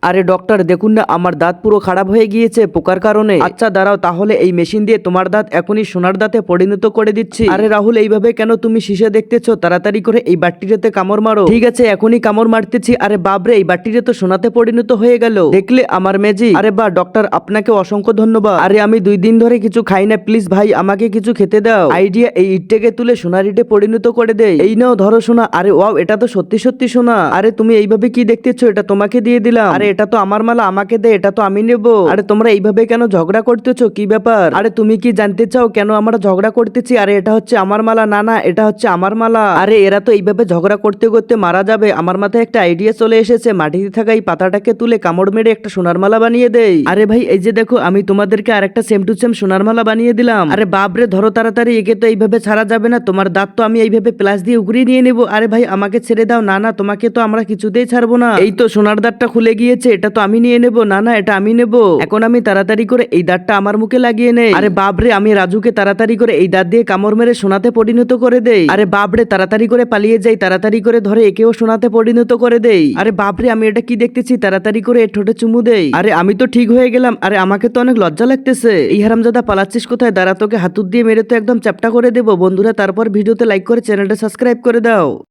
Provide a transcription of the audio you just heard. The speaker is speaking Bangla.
আরে ডক্টর দেখুন না, আমার দাঁত পুরো খারাপ হয়ে গিয়েছে পোকার কারণে। আচ্ছা দাঁড়াও, তাহলে এই মেশিন দিয়ে তোমার দাঁত এখনই সোনার দাঁতে পরিণত করে দিচ্ছি। আরে রাহুল, এইভাবে কেন তুমি শীষে দেখতেছো? তাড়াতাড়ি করে এই বাট্টিটাতে কামড় মারো। ঠিক আছে, এখনই কামড় মারতেছি। আরে বাবরে, এই বাট্টিটা তো সোনাতে পরিণত হয়ে গেল। দেখলে আমার ম্যাজিক? আরে বাহ ডক্টর, আপনাকে অসংখ্য ধন্যবাদ। আরে আমি 2 দিন ধরে কিছু খাই না, প্লিজ ভাই আমাকে কিছু খেতে দাও। আইডিয়া, এই ইটটাকে তুলে সোনার ইটে পরিণত করে দেই। এই নাও ধরো সোনা। আরে ওয়াও, এটা তো সত্যি সত্যি সোনা। আরে তুমি এইভাবে কি দেখতেছো? এটা তোমাকে দিয়ে দিলাম। আরে এটা তো আমার মালা, আমাকে দে, এটা তো আমি নেব। আরে তোমরা এইভাবে কেন ঝগড়া করতেছো? কি ব্যাপার? আরে তুমি কি জানতে চাও কেন আমরা ঝগড়া করতেছি? আরে এটা হচ্ছে আমার মালা। না না, এটা হচ্ছে আমার মালা। আরে এরা তো এইভাবে ঝগড়া করতে করতে মারা যাবে। আমার মাথায় একটা আইডিয়া চলে এসেছে, মাটিতে থাকা এই পাতাটাকে তুলে কামড় মেরে একটা সোনার মালা বানিয়ে দেই। আরে ভাই এই যে দেখো, আমি তোমাদেরকে আরেকটা সেম টু সেম সোনার মালা বানিয়ে দিলাম। আরে বাপরে, ধরো তাড়াতাড়ি, একে তো এইভাবে ছাড়া যাবে না। তোমার দাঁত তো আমি এইভাবে প্লাস দিয়ে উগড়িয়ে নিয়ে নেবো। আরে ভাই আমাকে ছেড়ে দাও। না না, তোমাকে তো আমরা কিছুতেই ছাড়বো না। এই তো সোনার দাঁতটা খুলে গিয়েছে, এটা তো আমি নিয়ে নেবো। না না, এটা আমি নেবো। এখন আমি তাড়াতাড়ি করে এই দাঁতটা আমার মুখে লাগিয়ে নেই। আরে বাপরে, আমি রাজুকে তাড়াতাড়ি করে এই দাঁত দিয়ে কামড় মেরে সোনাতে পরিণত করে দেই। আরে বাপরে, তাড়াতাড়ি করে পালিয়ে যাই, তাড়াতাড়ি করে ধরে একেও সোনাতে পরিণত করে দেই। আরে বাপরে, আমি এটা কি দেখতেছি? তাড়াতাড়ি করে এর ঠোঁটে চুমু দেই। আরে আমি তো ঠিক হয়ে গেলাম। আরে আমাকে তো অনেক লজ্জা লাগতেছে। এই হারামজাদা পালাচ্ছিস কোথায়? দাঁড়া, তোকে হাতুড় দিয়ে মেরে তো একদম চ্যাপ্টা করে দেবো। বন্ধুরা, তারপর ভিডিওতে লাইক করে চ্যানেলটা সাবস্ক্রাইব করে দাও।